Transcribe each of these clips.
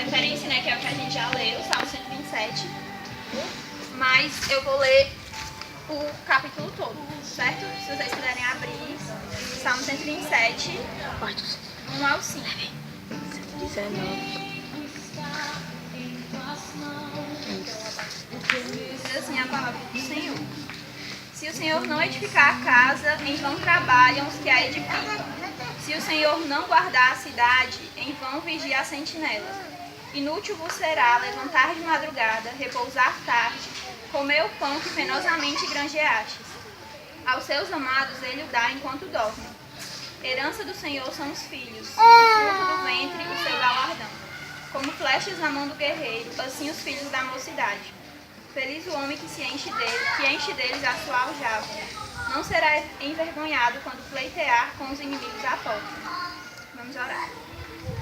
referência, né, que é o que a gente já leu, Salmo 127. Mas eu vou ler o capítulo todo, certo? Se vocês puderem abrir, Salmo 127, 1 ao 5. 19. Diz assim a palavra do Senhor. Se o Senhor não edificar a casa, em vão trabalham os que a edificam. Se o Senhor não guardar a cidade, em vão vigia a sentinela. Inútil vos será levantar de madrugada, repousar tarde, comer o pão que penosamente granjeastes. Aos seus amados ele o dá enquanto dorme. Herança do Senhor são os filhos, o fruto do ventre, o seu galardão. Como flechas na mão do guerreiro, assim os filhos da mocidade. Feliz o homem que enche deles a sua aljava. Não será envergonhado quando pleitear com os inimigos à porta. Vamos orar.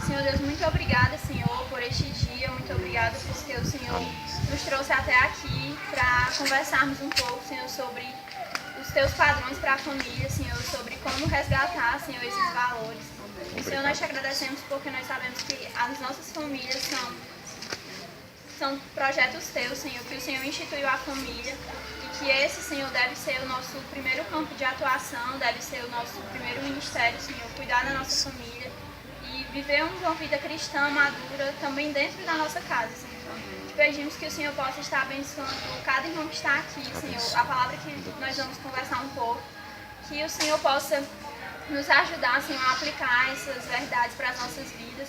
Senhor Deus, muito obrigada, Senhor, por este dia. Muito obrigada porque o Senhor nos trouxe até aqui para conversarmos um pouco, Senhor, sobre os teus padrões para a família, Senhor, sobre como resgatar, Senhor, esses valores. E, Senhor, nós te agradecemos porque nós sabemos que as nossas famílias são projetos teus, Senhor, que o Senhor instituiu a família e que esse, Senhor, deve ser o nosso primeiro campo de atuação, deve ser o nosso primeiro ministério, Senhor, cuidar da nossa família e viver uma vida cristã madura também dentro da nossa casa, Senhor. Te pedimos que o Senhor possa estar abençoando cada irmão que está aqui, Senhor, a palavra que nós vamos conversar um pouco, que o Senhor possa nos ajudar, Senhor, a aplicar essas verdades para as nossas vidas.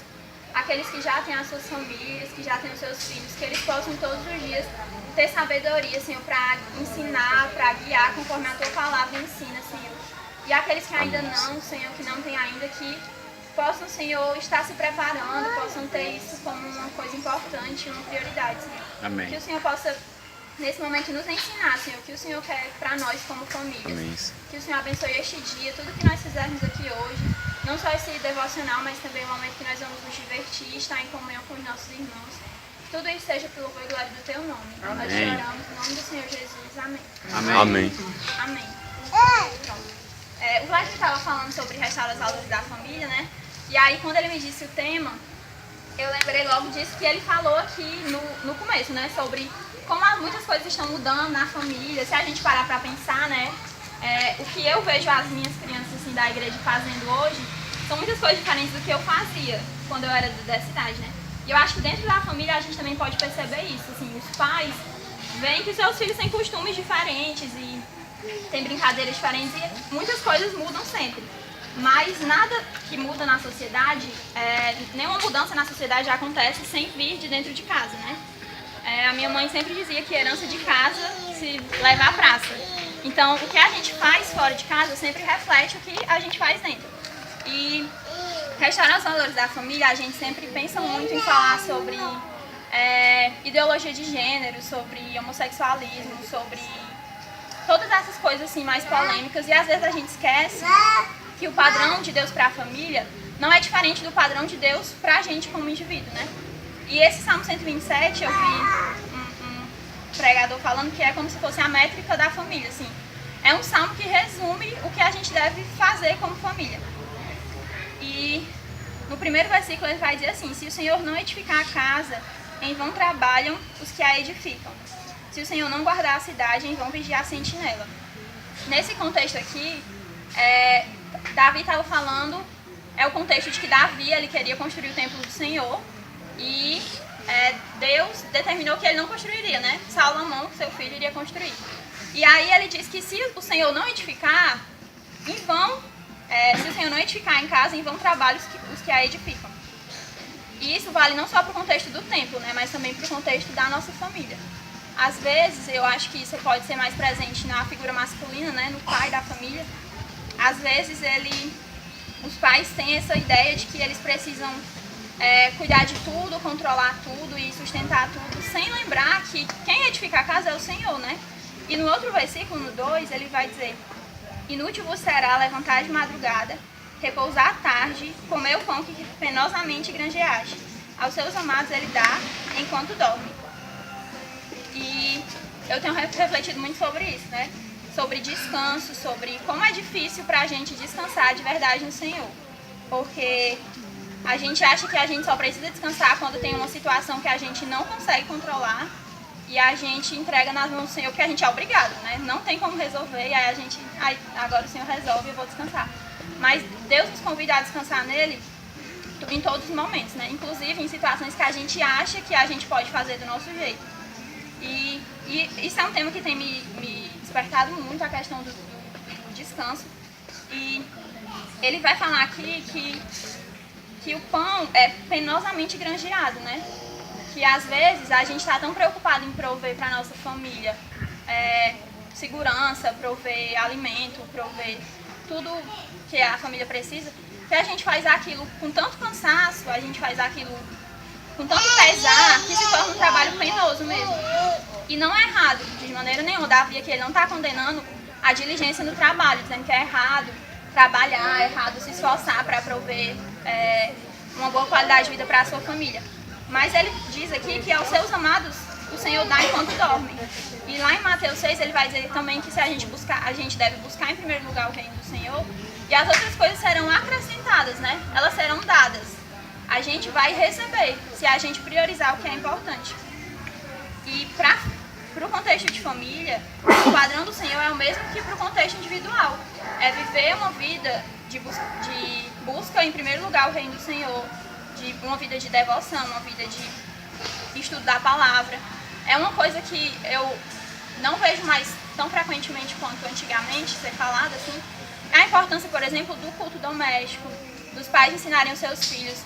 Aqueles que já têm as suas famílias, que já têm os seus filhos, que eles possam todos os dias ter sabedoria, Senhor, para ensinar, para guiar conforme a Tua palavra ensina, Senhor. E aqueles que ainda não, Senhor, que não têm ainda, que possam, Senhor, estar se preparando, possam ter isso como uma coisa importante, uma prioridade, Senhor. Amém. Que o Senhor possa, nesse momento, nos ensinar, Senhor, o que o Senhor quer para nós como família. Amém. Que o Senhor abençoe este dia, tudo que nós fizermos aqui hoje. Não só esse devocional, mas também o momento que nós vamos nos divertir, estar em comunhão com os nossos irmãos. Tudo isso seja pelo louvor e glória do Teu nome. Amém. Nós te oramos em nome do Senhor Jesus. Amém. Amém. Amém. Amém. Pronto. O Vlad estava falando sobre restaurar os valores da família, né? E aí, quando ele me disse o tema, eu lembrei logo disso que ele falou aqui no começo, né? Sobre como muitas coisas estão mudando na família. Se a gente parar para pensar, né? O que eu vejo as minhas crianças assim, da igreja fazendo hoje são muitas coisas diferentes do que eu fazia quando eu era dessa idade, né? E eu acho que dentro da família a gente também pode perceber isso, assim, os pais veem que os seus filhos têm costumes diferentes e têm brincadeiras diferentes e muitas coisas mudam sempre. Mas nada que muda na sociedade, nenhuma mudança na sociedade acontece sem vir de dentro de casa, né? A minha mãe sempre dizia que herança de casa se leva à praça. Então, o que a gente faz fora de casa sempre reflete o que a gente faz dentro. E restaurar os valores da família, a gente sempre pensa muito em falar sobre ideologia de gênero, sobre homossexualismo, sobre todas essas coisas assim mais polêmicas. E às vezes a gente esquece que o padrão de Deus para a família não é diferente do padrão de Deus para a gente como indivíduo, né? E esse Salmo 127, eu vi pregador falando que é como se fosse a métrica da família, assim. É um salmo que resume o que a gente deve fazer como família. E no primeiro versículo ele vai dizer assim: se o Senhor não edificar a casa, em vão trabalham os que a edificam. Se o Senhor não guardar a cidade, em vão vigiar a sentinela. Nesse contexto aqui, Davi estava falando, o contexto de que Davi ele queria construir o templo do Senhor e Deus determinou que ele não construiria, né? Salomão, seu filho, iria construir. E aí ele diz que se o Senhor não edificar, em vão, se o Senhor não edificar em casa, em vão trabalham os que a edificam. E isso vale não só para o contexto do templo, né? Mas também para o contexto da nossa família. Às vezes, eu acho que isso pode ser mais presente na figura masculina, né? No pai da família. Às vezes, os pais têm essa ideia de que eles precisam cuidar de tudo, controlar tudo e sustentar tudo, sem lembrar que quem edifica a casa é o Senhor, né? E no outro versículo, no 2, ele vai dizer: inútil vos será levantar de madrugada, repousar à tarde, comer o pão que penosamente granjeaste. Aos seus amados ele dá enquanto dorme. E eu tenho refletido muito sobre isso, né? Sobre descanso, sobre como é difícil pra gente descansar de verdade no Senhor. Porque A gente acha que a gente só precisa descansar quando tem uma situação que a gente não consegue controlar e a gente entrega nas mãos do Senhor porque a gente é obrigado, né? Não tem como resolver e aí a gente, agora o Senhor resolve e eu vou descansar. Mas Deus nos convida a descansar nele em todos os momentos, né? Inclusive em situações que a gente acha que a gente pode fazer do nosso jeito. E isso é um tema que tem me despertado muito, a questão do descanso. E ele vai falar aqui que o pão é penosamente granjeado, né? Que às vezes a gente está tão preocupado em prover para a nossa família segurança, prover alimento, prover tudo que a família precisa, que a gente faz aquilo com tanto cansaço, a gente faz aquilo com tanto pesar, que se torna um trabalho penoso mesmo. E não é errado, de maneira nenhuma. Davi aqui ele não está condenando a diligência no trabalho, dizendo que é errado trabalhar, é errado se esforçar para prover uma boa qualidade de vida para a sua família. Mas ele diz aqui que aos seus amados o Senhor dá enquanto dormem. E lá em Mateus 6 ele vai dizer também que se a gente deve buscar em primeiro lugar o reino do Senhor e as outras coisas serão acrescentadas, né? Elas serão dadas. A gente vai receber se a gente priorizar o que é importante. E para o contexto de família, o padrão do Senhor é o mesmo que para o contexto individual. É viver uma vida de busca em primeiro lugar o reino do Senhor, de uma vida de devoção, uma vida de estudo da palavra. É uma coisa que eu não vejo mais tão frequentemente quanto antigamente ser falada, assim. A importância, por exemplo, do culto doméstico, dos pais ensinarem os seus filhos.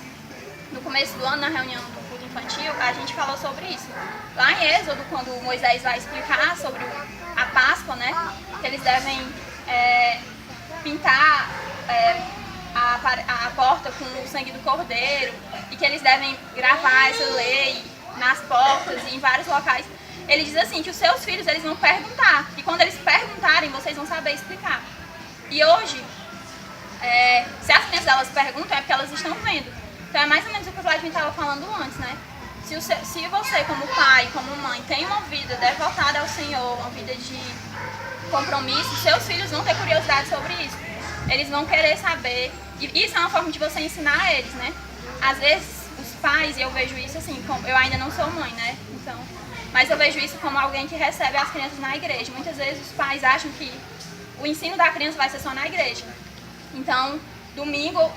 No começo do ano, na reunião do culto infantil, a gente falou sobre isso. Lá em Êxodo, quando Moisés vai explicar sobre a Páscoa, né, que eles devem pintar a porta com o sangue do cordeiro e que eles devem gravar essa lei nas portas e em vários locais. Ele diz assim, que os seus filhos eles vão perguntar e quando eles perguntarem, vocês vão saber explicar. E hoje, se as crianças elas perguntam é porque elas estão vendo. Então é mais ou menos o que o Vladimir estava falando antes, né? Se você como pai, como mãe, tem uma vida devotada ao Senhor, uma vida de compromisso, seus filhos vão ter curiosidade sobre isso. Eles vão querer saber, e isso é uma forma de você ensinar a eles, né? Às vezes, os pais, e eu vejo isso assim, eu ainda não sou mãe, né? Então, mas eu vejo isso como alguém que recebe as crianças na igreja. Muitas vezes os pais acham que o ensino da criança vai ser só na igreja. Então, domingo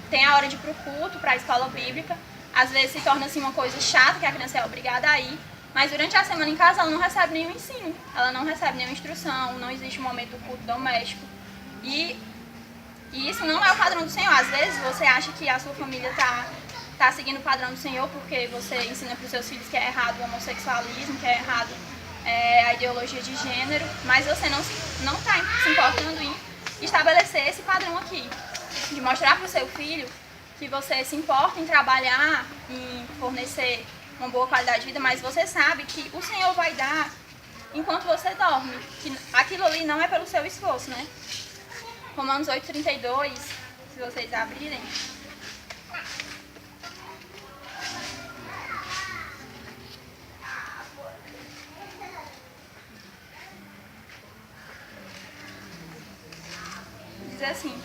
tem a hora de ir pro culto, para a escola bíblica. Às vezes se torna assim uma coisa chata, que a criança é obrigada a ir. Mas durante a semana em casa ela não recebe nenhum ensino. Ela não recebe nenhuma instrução, não existe um momento do culto doméstico. E isso não é o padrão do Senhor. Às vezes você acha que a sua família está seguindo o padrão do Senhor porque você ensina para os seus filhos que é errado o homossexualismo, que é errado a ideologia de gênero, mas você não está se importando em estabelecer esse padrão aqui, de mostrar para o seu filho que você se importa em trabalhar, em fornecer uma boa qualidade de vida, mas você sabe que o Senhor vai dar enquanto você dorme, que aquilo ali não é pelo seu esforço, né? Romanos 8:32, se vocês abrirem. Diz assim,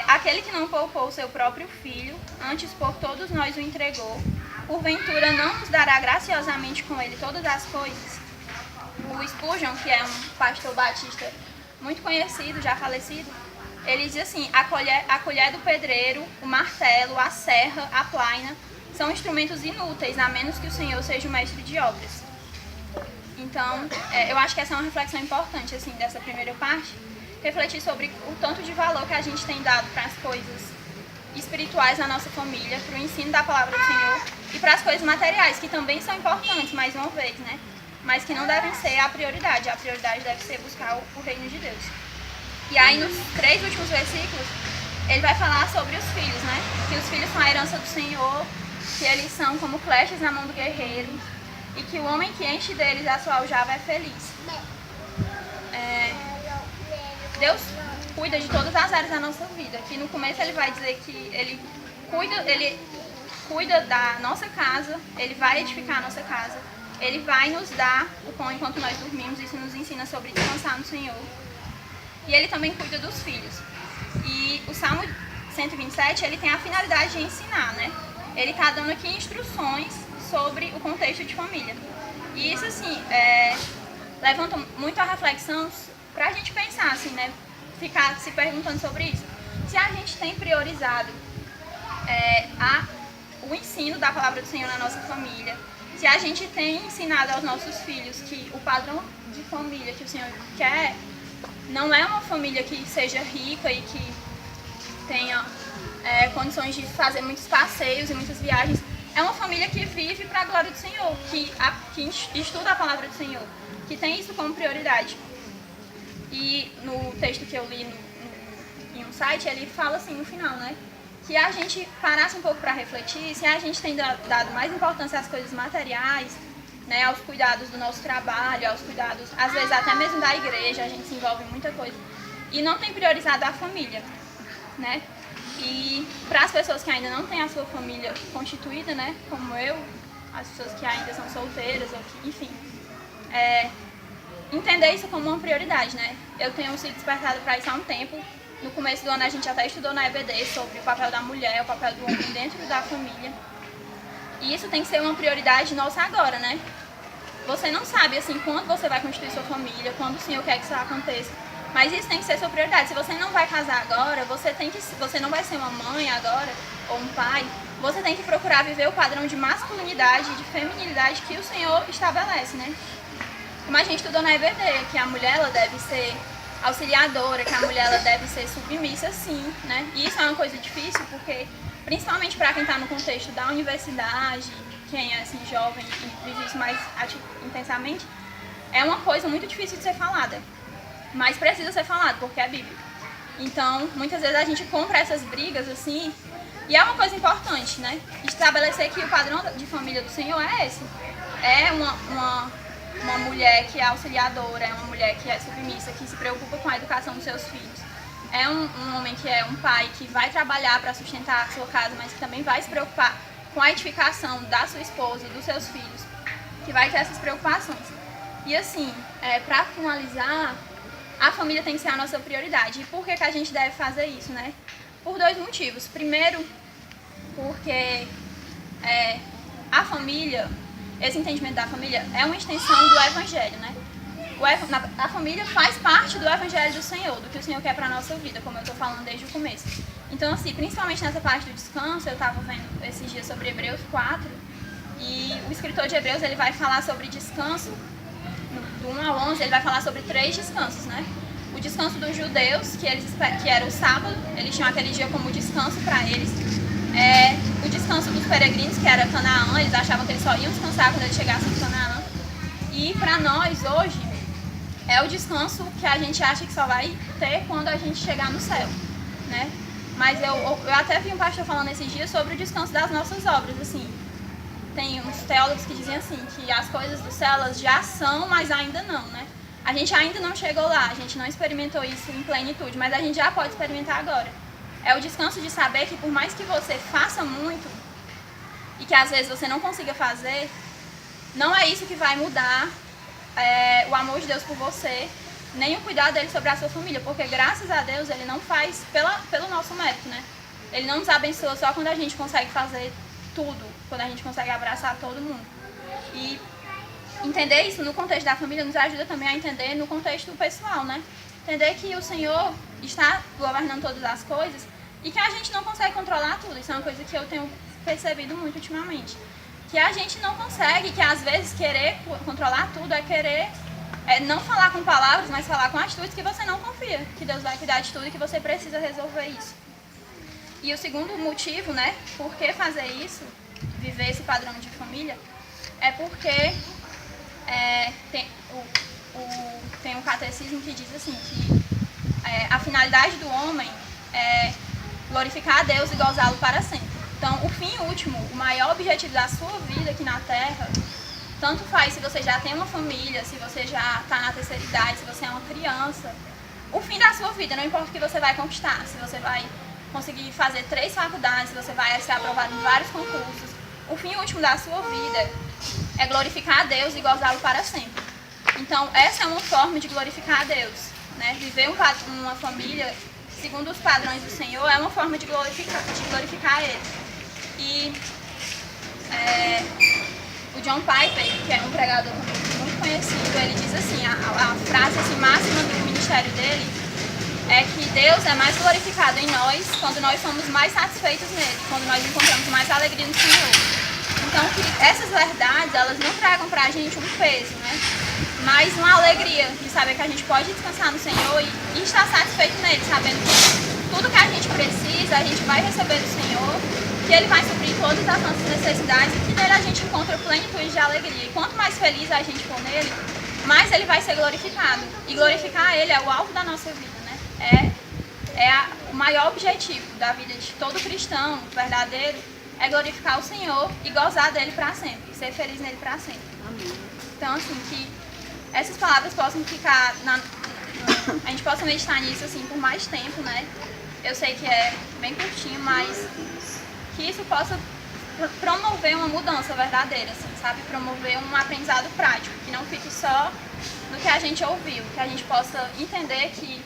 aquele que não poupou o seu próprio filho, antes por todos nós o entregou, porventura não nos dará graciosamente com ele todas as coisas? O Spurgeon, que é um pastor batista muito conhecido, já falecido, ele diz assim, a colher do pedreiro, o martelo, a serra, a plaina, são instrumentos inúteis, a menos que o Senhor seja o mestre de obras. Então, eu acho que essa é uma reflexão importante, assim, dessa primeira parte, refletir sobre o tanto de valor que a gente tem dado para as coisas espirituais na nossa família, para o ensino da palavra do Senhor e para as coisas materiais, que também são importantes, mais uma vez, né? Mas que não devem ser a prioridade deve ser buscar o reino de Deus. E aí, nos 3 últimos versículos, ele vai falar sobre os filhos, né? Que os filhos são a herança do Senhor, que eles são como flechas na mão do guerreiro, e que o homem que enche deles a sua aljava é feliz. Deus cuida de todas as áreas da nossa vida. Aqui no começo ele vai dizer que ele cuida da nossa casa, ele vai edificar a nossa casa, ele vai nos dar o pão enquanto nós dormimos, isso nos ensina sobre descansar no Senhor. E ele também cuida dos filhos. E o Salmo 127, ele tem a finalidade de ensinar, né? Ele está dando aqui instruções sobre o contexto de família. E isso, assim, levanta muito a reflexão para a gente pensar, assim, né? Ficar se perguntando sobre isso. Se a gente tem priorizado o ensino da palavra do Senhor na nossa família, se a gente tem ensinado aos nossos filhos que o padrão de família que o Senhor quer não é uma família que seja rica e que tenha condições de fazer muitos passeios e muitas viagens, é uma família que vive para a glória do Senhor, que estuda a palavra do Senhor, que tem isso como prioridade. E no texto que eu li em um site, ele fala assim no final, né? Que a gente parasse um pouco para refletir se a gente tem dado mais importância às coisas materiais, né, aos cuidados do nosso trabalho, aos cuidados, às vezes até mesmo da igreja, a gente se envolve em muita coisa, e não tem priorizado a família, né? E para as pessoas que ainda não têm a sua família constituída, né, como eu, as pessoas que ainda são solteiras, ou que, enfim, entender isso como uma prioridade, né? Eu tenho sido despertada para isso há um tempo. No começo do ano a gente até estudou na EBD sobre o papel da mulher, o papel do homem dentro da família. E isso tem que ser uma prioridade nossa agora, né? Você não sabe, assim, quando você vai constituir sua família, quando o Senhor quer que isso aconteça. Mas isso tem que ser sua prioridade. Se você não vai casar agora, você não vai ser uma mãe agora, ou um pai, você tem que procurar viver o padrão de masculinidade e de feminilidade que o Senhor estabelece, né? Como a gente estudou na EBD, que a mulher ela deve ser auxiliadora, que a mulher ela deve ser submissa, sim, né? E isso é uma coisa difícil porque, principalmente para quem está no contexto da universidade, quem é assim, jovem e vive isso mais intensamente, é uma coisa muito difícil de ser falada. Mas precisa ser falado, porque é bíblico. Então, muitas vezes a gente compra essas brigas assim, e é uma coisa importante, né? Estabelecer que o padrão de família do Senhor é esse. É uma mulher que é auxiliadora, é uma mulher que é submissa, que se preocupa com a educação dos seus filhos. É um homem que é um pai que vai trabalhar para sustentar a sua casa, mas que também vai se preocupar com a edificação da sua esposa, dos seus filhos, que vai ter essas preocupações. E assim, para finalizar, a família tem que ser a nossa prioridade. E por que a gente deve fazer isso, né? Por dois motivos. Primeiro, porque a família, esse entendimento da família é uma extensão do Evangelho, né? A família faz parte do Evangelho do Senhor, do que o Senhor quer para a nossa vida, como eu estou falando desde o começo. Então, assim, principalmente nessa parte do descanso, eu estava vendo esses dias sobre Hebreus 4, e o escritor de Hebreus ele vai falar sobre descanso, do 1 ao 11, ele vai falar sobre 3 descansos, né? O descanso dos judeus, que era o sábado, eles tinham aquele dia como descanso para eles. O descanso dos peregrinos, que era Canaã, eles achavam que eles só iam descansar quando eles chegassem em Canaã. E para nós, hoje, é o descanso que a gente acha que só vai ter quando a gente chegar no céu, né? Mas eu até vi um pastor falando esses dias sobre o descanso das nossas obras, assim. Tem uns teólogos que dizem assim, que as coisas do céu, elas já são, mas ainda não, né? A gente ainda não chegou lá, a gente não experimentou isso em plenitude, mas a gente já pode experimentar agora. É o descanso de saber que por mais que você faça muito, e que às vezes você não consiga fazer, não é isso que vai mudar o amor de Deus por você, nem o cuidado dele sobre a sua família, porque graças a Deus ele não faz pelo nosso mérito, né? Ele não nos abençoa só quando a gente consegue fazer tudo, quando a gente consegue abraçar todo mundo. E entender isso no contexto da família nos ajuda também a entender no contexto pessoal, né? Entender que o Senhor está governando todas as coisas e que a gente não consegue controlar tudo. Isso é uma coisa que eu tenho percebido muito ultimamente. Que a gente não consegue, que às vezes querer controlar tudo é querer não falar com palavras, mas falar com atitudes que você não confia, que Deus vai cuidar de tudo e que você precisa resolver isso. E o segundo motivo, né, por que fazer isso, viver esse padrão de família, é porque tem um catecismo que diz assim, que a finalidade do homem é glorificar a Deus e gozá-lo para sempre. Então, o fim último, o maior objetivo da sua vida aqui na Terra, tanto faz se você já tem uma família, se você já está na terceira idade, se você é uma criança, o fim da sua vida, não importa o que você vai conquistar, se você vai conseguir fazer 3 faculdades, se você vai ser aprovado em vários concursos, o fim último da sua vida é glorificar a Deus e gozá-lo para sempre. Então, essa é uma forma de glorificar a Deus, né? Viver uma família segundo os padrões do Senhor, é uma forma de glorificar Ele. E o John Piper, que é um pregador muito conhecido, ele diz assim, a frase assim, máxima do ministério dele é que Deus é mais glorificado em nós quando nós somos mais satisfeitos nele, quando nós encontramos mais alegria no Senhor. Então, que essas verdades, elas não tragam pra gente um peso, né? Mas uma alegria de saber que a gente pode descansar no Senhor e estar satisfeito nele, sabendo que tudo que a gente precisa, a gente vai receber do Senhor, que Ele vai suprir todas as nossas necessidades e que nele a gente encontra plenitude de alegria. E quanto mais feliz a gente for nele, mais Ele vai ser glorificado. E glorificar Ele é o alvo da nossa vida, né? O maior objetivo da vida de todo cristão verdadeiro é glorificar o Senhor e gozar dele para sempre, ser feliz nele para sempre. Amém. Então, assim, que essas palavras possam ficar, a gente possa meditar nisso, assim, por mais tempo, né? Eu sei que é bem curtinho, mas que isso possa promover uma mudança verdadeira, assim, sabe? Promover um aprendizado prático, que não fique só no que a gente ouviu, que a gente possa entender que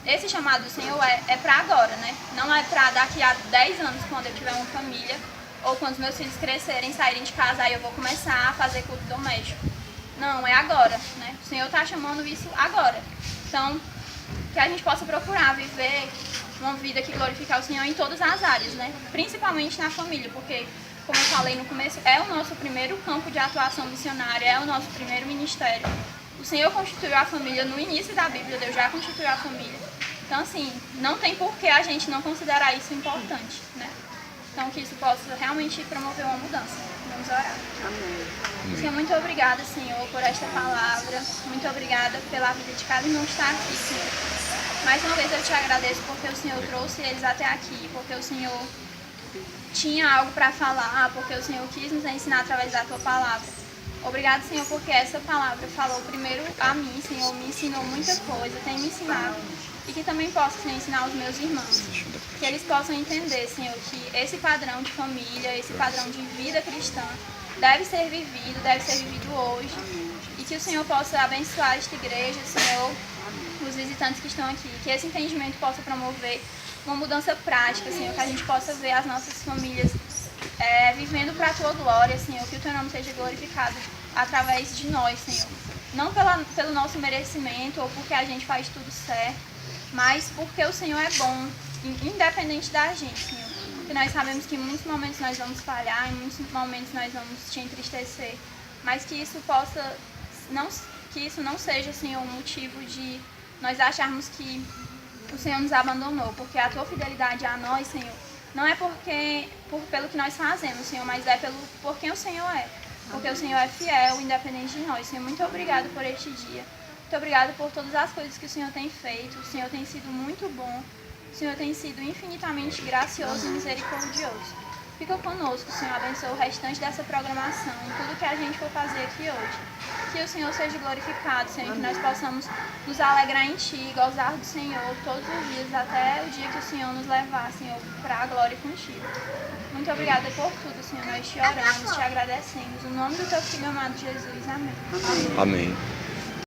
esse chamado do Senhor é para agora, né? Não é para daqui a 10 anos, quando eu tiver uma família, ou quando os meus filhos crescerem, saírem de casa, aí eu vou começar a fazer culto doméstico. Não, é agora, né? O Senhor está chamando isso agora. Então, que a gente possa procurar viver uma vida que glorificar o Senhor em todas as áreas, né? Principalmente na família, porque, como eu falei no começo, é o nosso primeiro campo de atuação missionária, é o nosso primeiro ministério. O Senhor constituiu a família no início da Bíblia, Deus já constituiu a família. Então, assim, não tem por que a gente não considerar isso importante, né? Então, que isso possa realmente promover uma mudança. Vamos orar. Amém. Senhor, muito obrigada, Senhor, por esta palavra. Muito obrigada pela vida de cada irmão que está aqui, Senhor. Mais uma vez eu te agradeço porque o Senhor trouxe eles até aqui, porque o Senhor tinha algo para falar, porque o Senhor quis nos ensinar através da Tua palavra. Obrigado, Senhor, porque essa palavra falou primeiro a mim, Senhor, me ensinou muita coisa, tem me ensinado. E que também possa, Senhor, ensinar aos meus irmãos. Que eles possam entender, Senhor, que esse padrão de família, esse padrão de vida cristã deve ser vivido hoje. E que o Senhor possa abençoar esta igreja, Senhor, os visitantes que estão aqui. Que esse entendimento possa promover uma mudança prática, Senhor, que a gente possa ver as nossas famílias vivendo para a Tua glória, Senhor. Que o Teu nome seja glorificado através de nós, Senhor. Não pelo nosso merecimento ou porque a gente faz tudo certo, mas porque o Senhor é bom, independente da gente, Senhor. Porque nós sabemos que em muitos momentos nós vamos falhar, em muitos momentos nós vamos te entristecer, mas que isso não seja, Senhor, um motivo de nós acharmos que o Senhor nos abandonou, porque a Tua fidelidade a nós, Senhor, não é pelo que nós fazemos, Senhor, mas é por quem o Senhor é. Porque o Senhor é fiel, independente de nós. Senhor, muito obrigado por este dia. Muito obrigado por todas as coisas que o Senhor tem feito. O Senhor tem sido muito bom. O Senhor tem sido infinitamente gracioso e misericordioso. Fica conosco, Senhor. Abençoa o restante dessa programação, tudo que a gente for fazer aqui hoje. Que o Senhor seja glorificado, Senhor. Que nós possamos nos alegrar em Ti, gozar do Senhor todos os dias, até o dia que o Senhor nos levar, Senhor, para a glória contigo. Muito obrigada por tudo, Senhor. Nós te oramos, te agradecemos. No nome do Teu Filho amado Jesus. Amém. Amém.